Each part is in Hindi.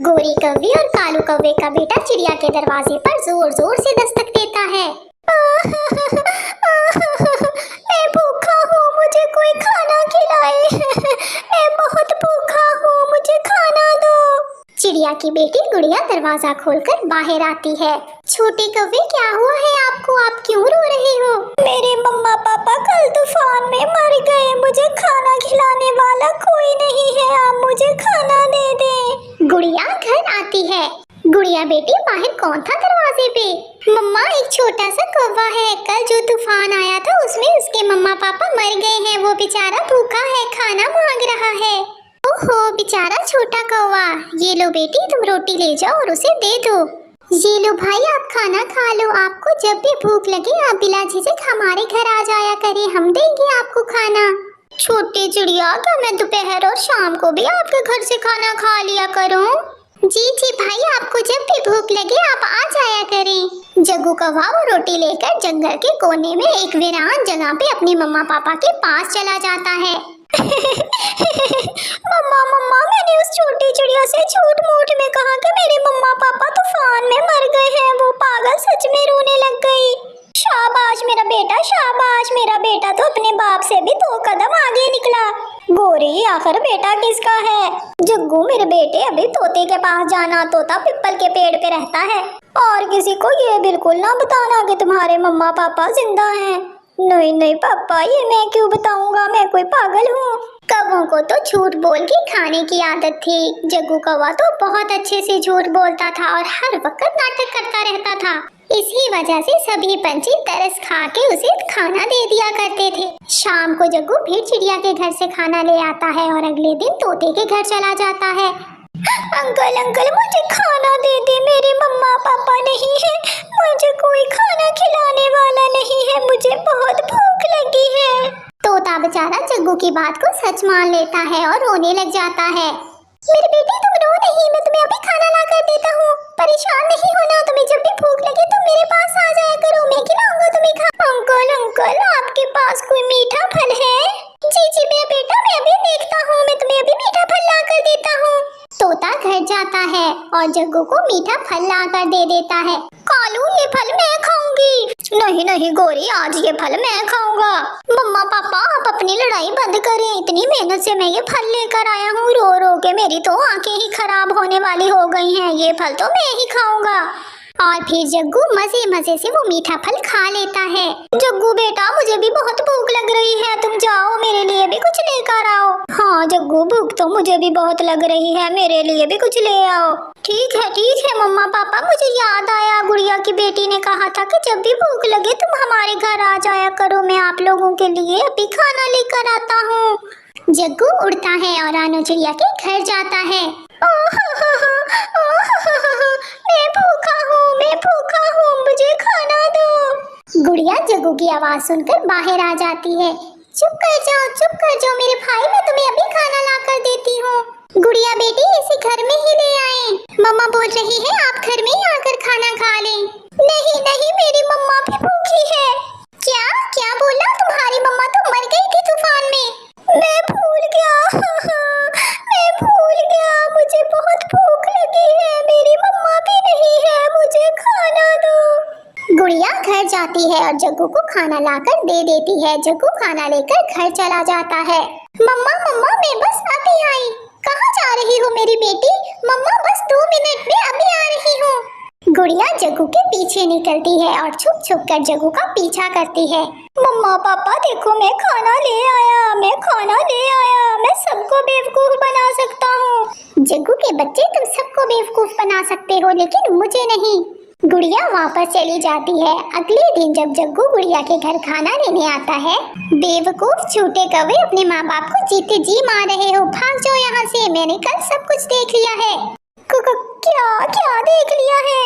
गोरी कौवे और कालू कौवे का बेटा चिड़िया के दरवाजे पर जोर जोर से दस्तक देता है। मैं भूखा हूँ, मुझे कोई खाना खिलाए। मैं बहुत भूखा हूँ, मुझे खाना दो। चिड़िया की बेटी गुड़िया दरवाजा खोलकर बाहर आती है। छोटे कौवे, क्या हुआ है आपको? आप क्यों रो रहे हो? मेरे मम्मा पापा कल तूफान में मर गए। मुझे खाना खिलाने वाला कोई नहीं है, आप मुझे खाना दे दे। गुड़िया घर आती है। गुड़िया बेटी, बाहर कौन था दरवाजे पे? मम्मा, एक छोटा सा कौवा है। कल जो तूफान आया था उसमें उसके मम्मा पापा मर गए हैं। वो बेचारा भूखा है, खाना मांग रहा है। ओहो, बेचारा छोटा कौवा। ये लो बेटी, तुम रोटी ले जाओ और उसे दे दो। ये लो भाई, आप खाना खा लो। आपको जब भी भूख लगे आप बिला झिझक हमारे घर आ जाया करें, हम देंगे आपको खाना। छोटे चिड़िया, क्या मैं दोपहर और शाम को भी आपके घर से खाना खा लिया करूं? जी जी भाई, आपको जब भी भूख लगे आप आ जाया करें। जग्गू कौवा वो रोटी लेकर जंगल के कोने में एक वीरान जगह पे अपने मम्मा पापा के पास चला जाता है। मम्मा, मैंने उस छोटी चिड़िया से झूठ मूठ में कहा कि मेरे मम्मा पापा तूफान में मर गए हैं। वो पागल सच में रोने लग गई। शाबाश मेरा बेटा, शाबाश। मेरा बेटा तो अपने बाप से भी 2 कदम आगे निकला। गोरी, आखिर बेटा किसका है? जग्गू, मेरे बेटे अभी तोते के पास जाना। तोता पिप्पल के पेड़ पे रहता है। और किसी को ये बिल्कुल ना बताना कि तुम्हारे मम्मा पापा जिंदा हैं। नहीं नहीं पापा, ये मैं क्यों बताऊंगा? मैं कोई पागल हूँ? कौवों को तो झूठ बोल के खाने की आदत थी। जग्गू कौवा तो बहुत अच्छे से झूठ बोलता था और हर वक्त नाटक करता रहता था। इसी वजह से सभी पंछी तरस खा के उसे खाना दे दिया करते थे। शाम को जग्गू फिर चिड़िया के घर से खाना ले आता है और अगले दिन तोते के घर चला जाता है। अंकल, मुझे खाना दे दे। मेरे मम्मा पापा नहीं है, मुझे कोई खाना खिलाने वाला नहीं है। मुझे बहुत भूख लगी है। तोता बेचारा जग्गू की बात को सच मान लेता है और रोने लग जाता है। मेरे बेटे, तुम रो नहीं, मैं तुम्हें अभी खाना ला कर देता हूँ। परेशान नहीं होना। तुम्हें जब भी भूख लगे तुम मेरे पास आ जाया करो, मैं खिलाऊंगा तुम्हें अंकल, आपके पास कोई मीठा फल है? जी मेरा बेटा, मैं अभी देखता हूँ। मैं तुम्हें अभी मीठा फल ला कर देता हूँ। तोता घर जाता है और जग्गू को मीठा फल ला कर दे देता है। कालू, ये फल मैं खाऊंगी। नहीं गोरी, आज ये फल मैं खाऊंगा। मम्मा पापा, आप अपनी लड़ाई बंद करें। इतनी मेहनत से मैं ये फल लेकर आया हूँ। रो रो के मेरी तो आंखें ही खराब होने वाली हो गई हैं। ये फल तो मैं ही खाऊंगा। और फिर जग्गू मजे से वो मीठा फल खा लेता है। जग्गू बेटा, मुझे भी बहुत भूख लग रही है। तुम जाओ, मेरे लिए भी कुछ लेकर आओ। हाँ जग्गू, भूख तो मुझे भी बहुत लग रही है। मेरे लिए भी कुछ ले आओ। ठीक है मम्मा पापा। मुझे याद आया, गुड़िया की बेटी ने कहा था कि जब भी भूख लगे तुम हमारे घर आ जाया करो। मैं आप लोगों के लिए अभी खाना लेकर आता हूँ। जग्गू उड़ता है और रानो चिड़िया के घर जाता है। मैं भूखा हूँ, मुझे खाना दो। गुड़िया जग्गू की आवाज सुनकर बाहर आ जाती है। चुप कर जाओ मेरे भाई, मैं तुम्हें अभी खाना ला कर देती हूँ। गुड़िया बेटी, इसे घर में ही ले आए। मम्मा बोल रही है आप घर में ही आकर खाना खा लें। नहीं, मेरी मम्मा भी भूखी है। क्या बोला? तुम्हारी मम्मा तो मर गई थी तूफान में। मैं भूल गया। मुझे बहुत भूख लगी है। मेरी मम्मा भी नहीं है, मुझे खाना दो। गुड़िया घर जाती है और जग्गू को खाना लाकर दे देती है। जग्गू खाना लेकर घर चला जाता है। मम्मा, मैं बस अभी आई। कहाँ जा रही हो मेरी बेटी? मम्मा, बस 2 मिनट में अभी आ रही हूँ। गुड़िया जग्गू के पीछे निकलती है और छुप कर जग्गू का पीछा करती है। मम्मा पापा देखो, मैं खाना ले आया। मैं सबको बेवकूफ बना सकता हूँ। जग्गू के बच्चे, तुम सबको बेवकूफ बना सकते हो, लेकिन मुझे नहीं। गुड़िया वापस चली जाती है। अगले दिन जब जग्गू गुड़िया के घर खाना लेने आता है, बेवकूफ छोटे कौवे अपने माँ बाप को जीते जी मार रहे हो। भाग जाओ यहाँ से, मैंने कल सब कुछ देख लिया है। क्या देख लिया है?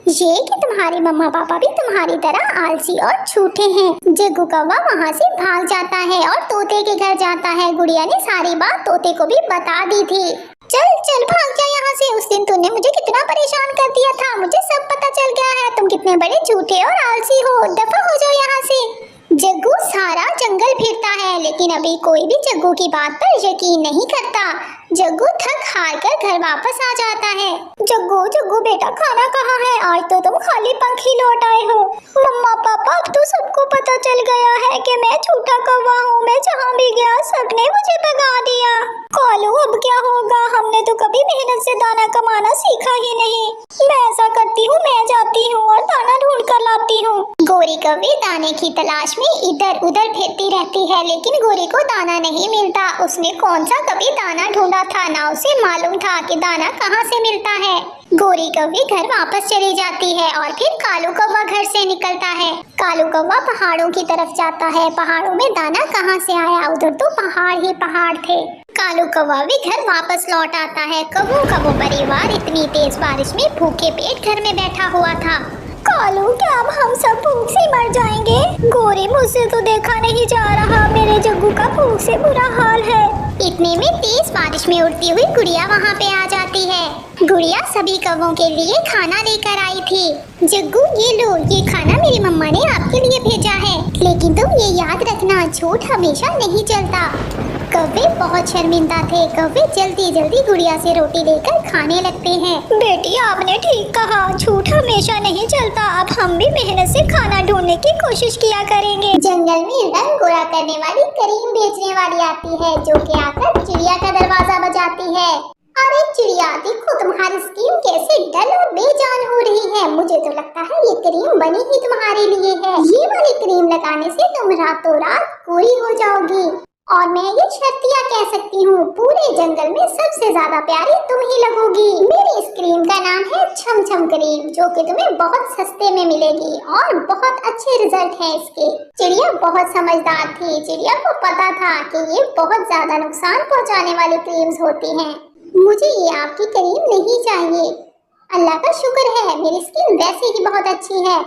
ये कि तुम्हारे मम्मा पापा भी तुम्हारी तरह आलसी और झूठे हैं। जग्गू कौवा वहाँ से भाग जाता है और तोते के घर जाता है। गुड़िया ने सारी बात तोते को भी बता दी थी। चल भाग जा यहाँ से। उस दिन तूने मुझे कितना परेशान कर दिया था, मुझे सब पता चल गया है। तुम कितने बड़े झूठे और आलसी हो। दफा हो जाओ यहाँ से। जग्गू सारा जंगल फिरता है लेकिन अभी कोई भी जग्गू की बात पर यकीन नहीं करता। जग्गू थक हार कर घर वापस आ जाता है। जग्गू जग्गू बेटा खाना कहाँ है? आज तो तुम खाली पंख ही लौट आए हो। मम्मा पापा अब तो सबको पता चल गया है कि मैं झूठा कौवा हूँ। मैं जहाँ भी गया सबने मुझे भगा दिया। कालू अब क्या होगा? हमने तो कभी मेहनत से दाना कमाना सीखा ही नहीं। मैं ऐसा करती हूँ, मैं जाती हूँ और दाना ढूंढ कर लाती हूँ। गोरी कौवी दाने की तलाश में इधर उधर फिरती रहती है लेकिन गोरी को दाना नहीं मिलता। उसने कौन सा कभी दाना ढूंढा था, ना उसे मालूम था कि दाना कहाँ से मिलता है। गोरी कौवी घर वापस चली जाती है और फिर कालू कौवा घर से निकलता है। कालू कौवा पहाड़ों की तरफ जाता है। पहाड़ों में दाना कहाँ से आया? उधर तो पहाड़ ही पहाड़ थे। कालू कौवा भी घर वापस लौट आता है। कौवों का वो परिवार इतनी तेज बारिश में भूखे पेट घर में बैठा हुआ था। कालू क्या अब हम सब भूख से मर जाएंगे? गोरी मुझसे तो देखा नहीं जा रहा, मेरे जग्गू का भूख से बुरा हाल है। इतने में तेज बारिश में उड़ती हुई गुड़िया वहाँ पे आ जाती है। गुड़िया सभी कौवों के लिए खाना लेकर आई थी। जग्गू ये लो, ये खाना मेरी मम्मा ने आपके लिए भेजा है, लेकिन तुम ये याद रखना झूठ हमेशा नहीं चलता। कौवे बहुत शर्मिंदा थे। कौवे जल्दी जल्दी गुड़िया से रोटी लेकर खाने लगते हैं। बेटी आपने ठीक कहा, झूठ हमेशा नहीं चलता। अब हम भी मेहनत से खाना ढूंढने की कोशिश किया करेंगे। जंगल में रंग गोरा करने वाली करीम बेचने वाली आती है, जो कि आकर चिड़िया का दरवाजा बजाती है। अरे चिड़िया, देखो तुम्हारी स्किन कैसे डल और बेजान हो रही है। मुझे तो लगता है ये क्रीम बनी ही तुम्हारे लिए है। ये वाली क्रीम लगाने से तुम रातों रात गोरी हो जाओगी। और मैं ये शर्तिया कह सकती हूँ, पूरे जंगल में सबसे ज्यादा प्यारी तुम ही लगोगी। मेरी इस क्रीम का नाम है छम छम क्रीम, जो कि तुम्हें बहुत सस्ते में मिलेगी और बहुत अच्छे रिजल्ट है इसके। चिड़िया बहुत समझदार थी। चिड़िया को पता था कि ये बहुत ज्यादा नुकसान पहुँचाने वाली क्रीम्स होती हैं। मुझे ये आपकी क्रीम नहीं चाहिए। अल्लाह का शुक्र है मेरी स्किन वैसे ही बहुत अच्छी है।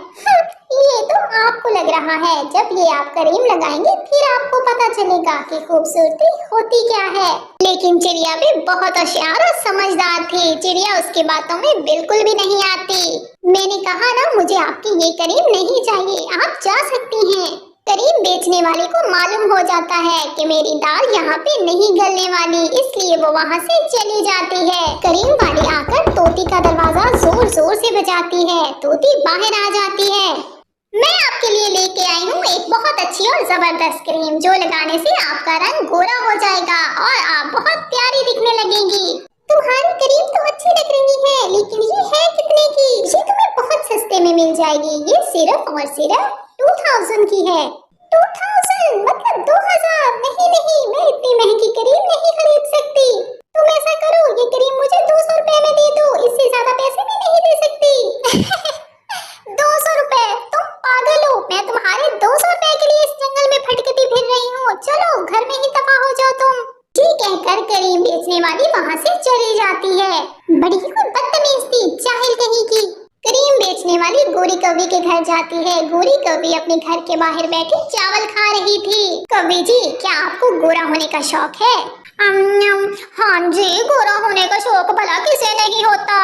ये तो आपको लग रहा है, जब ये आप क्रीम लगाएंगे फिर आपको पता चलेगा कि खूबसूरती होती क्या है। लेकिन चिड़िया भी बहुत होशियार और समझदार थी। चिड़िया उसकी बातों में बिल्कुल भी नहीं आती। मैंने कहा ना, मुझे आपकी ये क्रीम नहीं चाहिए, आप जा सकती हैं। क्रीम बेचने वाले को मालूम हो जाता है कि मेरी दाल यहाँ पे नहीं गलने वाली, इसलिए वो वहाँ से चली जाती है। क्रीम वाली आकर तोती का दरवाजा जोर जोर से बजाती है। तोती बाहर आ जाती है। मैं आपके लिए लेके आई हूँ एक बहुत अच्छी और जबरदस्त क्रीम, जो लगाने से आपका रंग गोरा हो जाएगा और आप बहुत प्यारी दिखने लगेंगी। तुम्हारी क्रीम तो अच्छी लग रही है, लेकिन ये है कितने की? ये तुम्हें बहुत सस्ते में मिल जाएगी। ये सिर्फ और सिर्फ 2000 की है। 2000 मतलब 2000? नहीं नहीं, मैं इतनी महंगी क्रीम नहीं खरीद सकती। तुम ऐसा करो, ये क्रीम मुझे 200 रुपए में दे दो, इससे ज्यादा पैसे मैं नहीं दे सकती। 200 रुपए? तुम पागल हो? मैं तुम्हारे 200 रुपए के लिए इस जंगल में भटकती फिर रही हूँ। चलो घर में ही दफा हो जाओ तुम। ठीक कहकर क्रीम बेचने वाली वहाँ से चली जाती है। बड़ी ही बदतमीज थी, जाहिल कहीं की। क्रीम बेचने वाली गोरी कौवी के घर जाती है। गोरी कौवी अपने घर के बाहर बैठी चावल खा रही थी। कौवी जी, क्या आपको गोरा होने का शौक है? हाँ जी, गोरा होने का शौक भला किसे नहीं होता।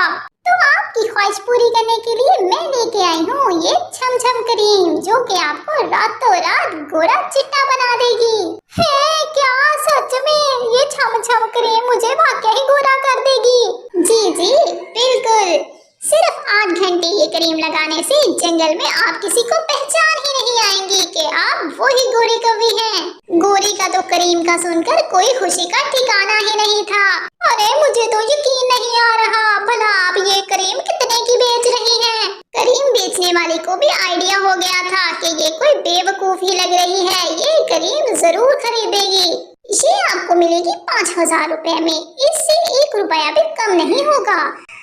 तो आपकी ख्वाहिश पूरी करने के लिए मैं लेके आई हूँ ये छम छम क्रीम, जो कि आपको रातों रात गोरा चिट्टा बना देगी। है क्या? सच में ये छम छम क्रीम मुझे वाकई गोरा कर देगी? जी जी बिल्कुल। सिर्फ 8 घंटे ये क्रीम लगाने से जंगल में आप किसी को पहचान ही नहीं आएंगी कि आप वही गोरी कौवी हैं। गोरी का तो क्रीम का सुनकर कोई खुशी का ठिकाना ही नहीं था। अरे मुझे तो यकीन नहीं आ रहा, भला आप ये क्रीम कितने की बेच रही हैं? क्रीम बेचने वाले को भी आइडिया हो गया था कि ये कोई बेवकूफ ही लग रही है, ये क्रीम जरूर खरीदेगी। ये आपको मिलेगी 5000 रुपए में, इससे 1 रुपया भी कम नहीं होगा।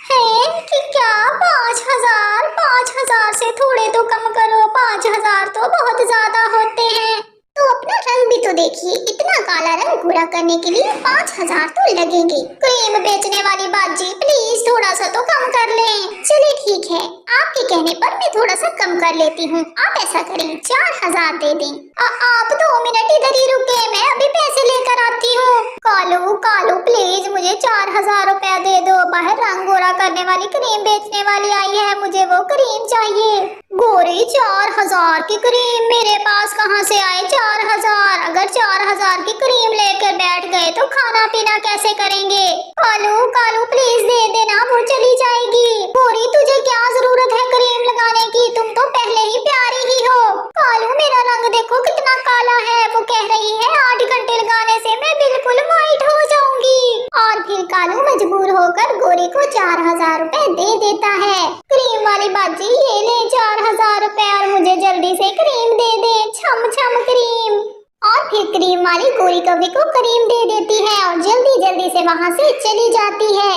है कि क्या? 5000? 5000 से थोड़े तो कम करो, 5000 तो बहुत ज्यादा होते हैं। तो अपना रंग भी तो देखिए, इतना काला रंग गोरा करने के लिए 5000 तो लगेंगे। क्रीम बेचने वाली बाजी, प्लीज थोड़ा सा तो कम कर लें। चलिए ठीक है, आपके कहने पर मैं थोड़ा सा कम कर लेती हूँ। आप ऐसा करें, 4000 दे दें। आप 2 मिनट इधर ही रुके, मैं अभी पैसे लेकर आती हूँ। कालू कालू प्लीज मुझे 4,000 रुपया दे दो। बाहर रंग गोरा करने वाली क्रीम बेचने वाली आई है, मुझे वो क्रीम चाहिए। गोरी 4,000 की क्रीम मेरे पास कहाँ से आए 4,000? अगर 4,000 की क्रीम लेकर बैठ गए तो खाना पीना कैसे करेंगे? कालू कालू प्लीज दे देना, वो चली जाएगी। गोरी तुझे क्या जरूरत है क्रीम लगाने की, तुम तो पहले ही प्यारी ही हो। कालू मेरा रंग देखो कितना काला है, वो कह रही है 8 घंटे लगाने से मैं बिल्कुल व्हाइट हो जाऊंगी। और फिर कालू मजबूर होकर गोरी को 4,000 रुपए दे देता है। क्रीम वाली बाजी ये ले 4,000 रुपए और मुझे जल्दी से क्रीम दे दे, छम छम क्रीम। और फिर क्रीम वाली गोरी कवि को क्रीम दे देती है और जल्दी जल्दी से वहाँ से चली जाती है।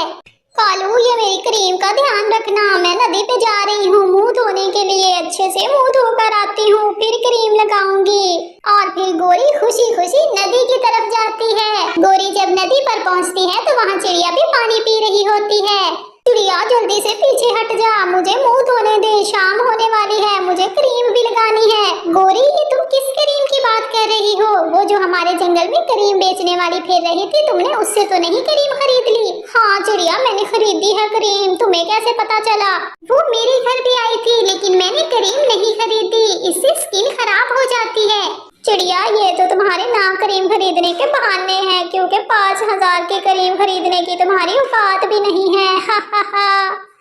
कालू ये मेरी क्रीम का ध्यान रखना, मैं नदी पे जा रही हूँ मुंह धोने के लिए, अच्छे से मुंह धोकर आती हूँ फिर क्रीम लगाऊंगी। और फिर गोरी खुशी खुशी नदी की तरफ जाती है। गोरी जब नदी पर पहुँचती है तो वहाँ चिड़िया भी पानी पी रही होती है। चिड़िया जल्दी से पीछे हट जा, मुझे मुंह धोने दे, शाम होने वाली है, मुझे क्रीम भी लगानी है। गोरी ये तुम किस क्रीम की बात कर रही हो? वो जो हमारे जंगल में क्रीम बेचने वाली फिर रही थी, तुमने उससे तो नहीं क्रीम खरीद ली? हाँ चिड़िया मैंने खरीदी है क्रीम, तुम्हें कैसे पता चला? वो मेरे घर भी आई थी लेकिन मैंने क्रीम नहीं खरीदी, इससे स्किन खराब हो जाती है। चिड़िया ये तो तुम्हारे नाम क्रीम खरीदने के बहाने हैं, क्योंकि 5,000 की क्रीम खरीदने की तुम्हारी औकात भी नहीं है। हा हा हा।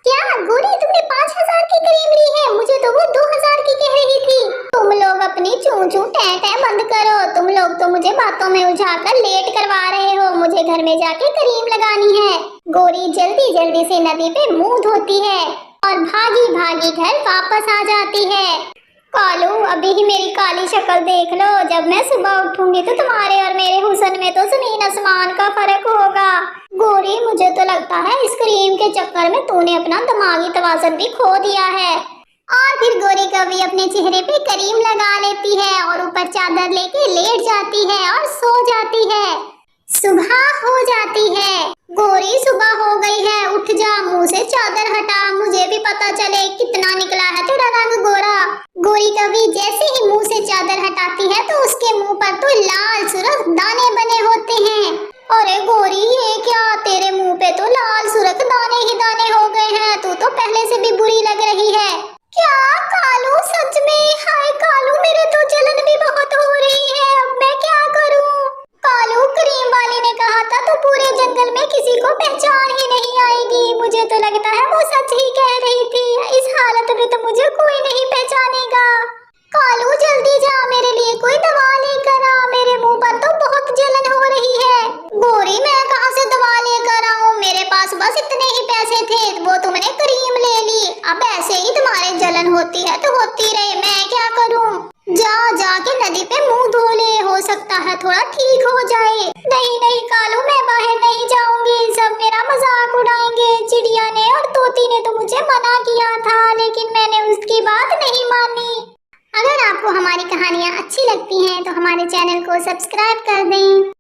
क्या गोरी तुमने 5,000 की क्रीम ली है? मुझे तो वो 2,000 की कह रही थी। तुम लोग अपनी चूं चूं टैं टैं बंद करो, तुम लोग तो मुझे बातों में उलझाकर लेट करवा रहे हो, मुझे घर में जाके क्रीम लगानी है। गोरी जल्दी जल्दी से नदी पे मुंह धोती है और भागी भागी घर वापस आ जाती है। कालू अभी ही मेरी काली शक्ल देख लो, जब मैं सुबह उठूंगी तो तुम्हारे और मेरे हुस्न में तो जमीन आसमान का फर्क होगा। गोरी मुझे तो लगता है इस क्रीम के चक्कर में तूने अपना दिमागी तवाज़ुन भी खो दिया है। और फिर गोरी कभी अपने चेहरे पे क्रीम लगा लेती है और ऊपर चादर लेके लेट जाती है और सो जाती है। सुबह हो जाती है। गोरी सुबह हो गई है, उठ जा, मुंह से चादर हटा, मुझे भी पता चले कितना निकला है तेरा रंग गोरा। गोरी कभी जैसे ही मुंह से चादर हटाती है तो उसके मुंह पर तो लाल सुर्ख दाने बने होते हैं। अरे गोरी ये क्या, तेरे मुंह पे तो लाल सुर्ख दाने ही दाने हो गए हैं, तू तो पहले से भी बुरी लग रही है। क्या कालू सच में? हाय कालू मेरे तो जलन भी बहुत हो रही है, अब मैं क्या करूं? कालू क्रीम वाली ने कहा था तो पूरे जंगल में किसी को पहचान ही नहीं आएगी, मुझे तो लगता है वो सच ही कह रही थी, इस हालत में तो मुझे कोई नहीं पहचानेगा। कालू जल्दी जा, मेरे लिए कोई दवा लेकर आ, मेरे मुंह पर तो बहुत जलन हो रही है। गोरी मैं कहाँ से दवा लेकर आऊं, मेरे पास बस इतने ही पैसे थे, वो तुमने क्रीम ले ली, अब ऐसे ही तुम्हारे जलन होती है तो होती रहे, मैं क्या करूं? जा जाके नदी पे मुंह धो ले, हो सकता है थोड़ा ठीक हो जाए। नहीं नहीं कालू मैं बाहर नहीं जाऊंगी, सब मेरा मजाक उड़ाएंगे। चिड़िया ने और तोती ने तो मुझे मना किया था लेकिन मैंने उसकी बात नहीं मानी। अगर आपको हमारी कहानियाँ अच्छी लगती हैं तो हमारे चैनल को सब्सक्राइब कर दें।